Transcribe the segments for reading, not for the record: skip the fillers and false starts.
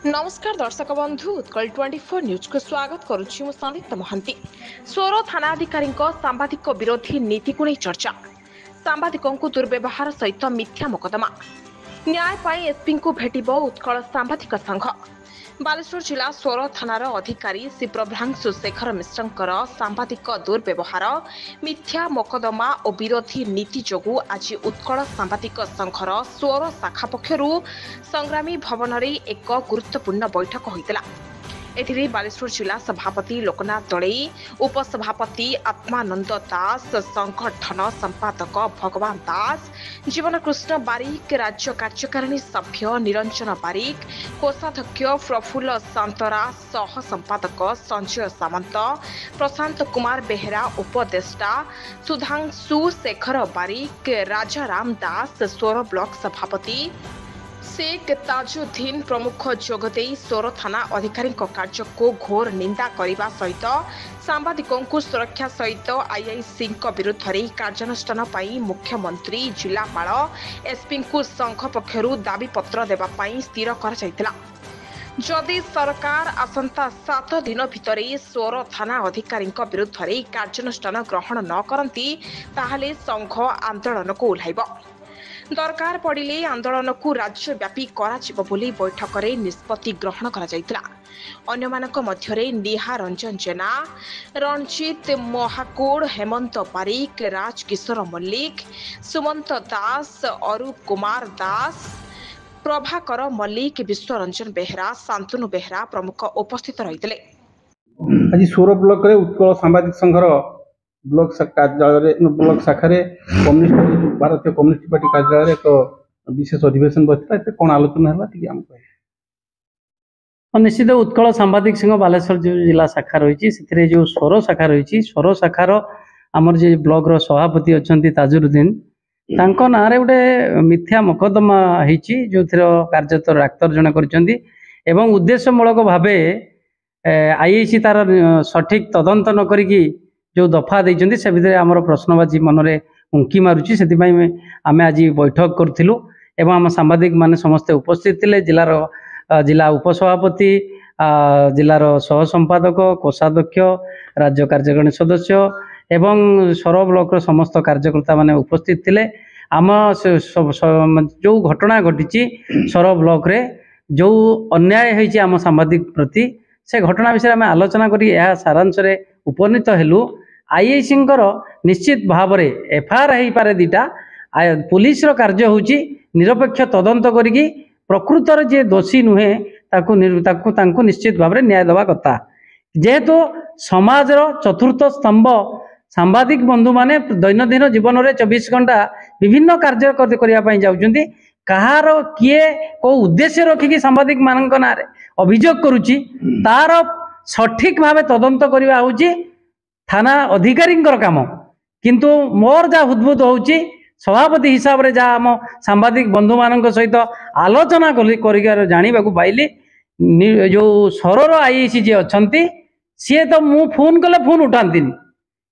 नमस्कार दर्शक बंधु उत्कल 24 न्यूज को स्वागत करुच्ची संदीप्त महांती। सोर थानाधिकारी सांबादिक विरोधी नीति को नहीं चर्चा। सांबादिकों को दुर्व्यवहार सहित मिथ्या मोकदमा। न्याय पाई एसपी को भेटिब उत्कल सांबादिक संघ। बालेश्वर जिला सोर थानार अधिकारी श्री प्रभ्रांशु शेखर मिश्रंकर सांबादिक दुर्व्यवहार मिथ्या मोकदमा और विरोधी नीति जोगु आज उत्कल सांबादिक संघर सोर शाखा पक्षरु संग्रामी भवन रे एक गुरुत्वपूर्ण बैठक होइतला। एथिरे बालेश्वर जिला सभापति लोकनाथ दड़ई, उपसभापति आत्मानंद दास, संगठन संपादक भगवान दास, जीवन कृष्ण बारिक, राज्य कार्यकारिणी सभ्य निरंजन बारिक, कोषाध्यक्ष प्रफुल्ल सांतरा, सह संपादक संजय सामंत, प्रशांत कुमार बेहेरा, उपदेष्टा सुधांशु शेखर बारिक, राजाराम दास, सोर ब्लॉक सभापति शेख ताजुद्दीन प्रमुख जोगदे सोर थाना अधिकारी कार्य को घोर निंदा करने सहित सांबादिकों को सुरक्षा सहित आईआईसी विरुद्ध में कार्यानुष्ठान पाई मुख्यमंत्री जिलापाल एसपी को संघ पक्षरु दाबी पत्र देवाई स्थिर कर जदि सरकार आसंता 7 दिन भितर सोर थाना अधिकारी विरुद्ध में कार्यानुष्ठान ग्रहण न करती ताहले संघ आंदोलन को ओह्लाइब। दरकार पड़िले आंदोलन को राज्यव्यापी बोली बैठक में निष्पत्ति ग्रहण करा। अन्यमानक मध्यरे निहा रंजन जेना, रणजित महाकूड़, हेमंत बारिक, राजकिशोर मल्लिक, सुमंत दास, अरूप कुमार दास, प्रभाकर मल्लिक, विश्वरंजन बेहेरा, शांतनु बेहेरा प्रमुख उपस्थित रही। आज सोर ब्लॉक रे उत्कल सांबादिक संघर ब्लॉक शाखा कम्युनिस्ट भारतीय कम्युनिस्ट पार्टी कार्यालय एक विशेष अधिवेशन बसता कौन आलोचना है निश्चित उत्कल सांबादिक संघ बालेश्वर जिला शाखा रही जो सोर शाखा रही सोर शाखार आमर जे ब्लॉक रो सभापति अच्छा ताजुद्दीन तांको ना रे गोटे मिथ्या मोकदमा होती जो कार्यरत डाक्तर जड़े कर उद्देश्यमूलक भाव आईआईसी तार सठिक तदंत न करिकी जो दफा देते से भितर आमर प्रश्नबाजी मनरे उंकी मारुची से आम आज बैठक करूँ एवं आम सांबादिक माने समस्ते उपस्थित थे जिला उपसभापति जिलार सह संपादक कोषाध्यक्ष राज्य कार्यकारिणी सदस्य एवं सोर ब्लॉक समस्त कार्यकर्ता माने उपस्थित थे। आम जो घटना घटी सोर ब्लॉक रे जो अन्याय होती आम सांबादिक प्रति से घटना विषय आम आलोचना करी सारांश रे उपनीत हेलु। आईआईसी निश्चित भाव में एफआईआर हो पारे दीटा पुलिस रो कार्य होची निरपेक्ष तदंत करिकी प्रकृतर जे दोषी नुहे ताकू निश्चित भाव में न्याय देवा कथा जेहेतु समाज चतुर्थ स्तंभ सांबादिक बंधु माने दैनंदिन जीवन में 24 घंटा विभिन्न कार्य करने जाउछंती कहार किए को उद्देश्य रखिकी सांबादिक मानक ना अभियोग करुची तार सठिक भाव तदंत करवा होची थाना अधिकारी काम किंतु मोर जहाँ उद्भूत होची सभापति हिसाब से जहाँ आम सांबादिक बंधु मान सहित आलोचना कर जाना पाइली जो सोर आईआईसी जी अच्छा सी तो मु फोन कले फोन उठाती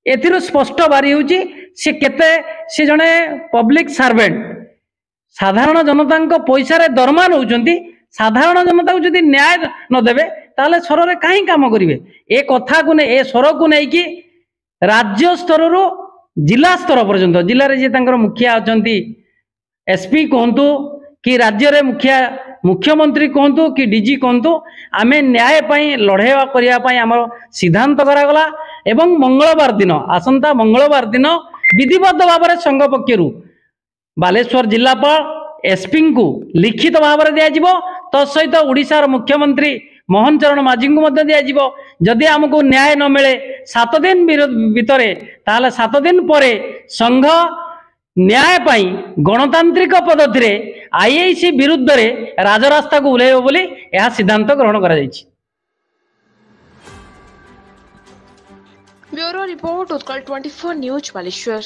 एथिर स्पष्ट बारी होची सी केते सी जने पब्लिक सर्वेंट साधारण जनता पैसा रे दरमा नौचंती साधारण जनता को जदि न्याय न देवे ताले सोर रे कहीं काम करेंगे ए कथा को ए सोर को लेकिन राज्य स्तर रो जिला स्तर पर्यंत जिले में जी मुखिया अच्छा एसपी कहतु कि राज्य रे मुखिया मुख्यमंत्री कहतु कि डीजी कहतु आम न्याय लड़ेवा करने आम सिद्धांत करागला एवं मंगलवार दिन आसंता मंगलवार दिन विधिबद्ध भाव में संघ पक्षरु बालेश्वर जिलापाल एसपी को लिखित भाव में दिज्व तत्सहित ओडिशार मुख्यमंत्री मोहन चरण माझी को दिज्व जदि आमको न्याय न मिले 7 दिन भितर ताहले 7 दिन पर संघ न्याय पाई गणतांत्रिक पद्धति आईआईसी विरुद्ध रे राजरास्ता को ओह्लैब बोली यह सिद्धांत ग्रहण करा जायछि। Bureau report Utkal 24 news Baleshwar.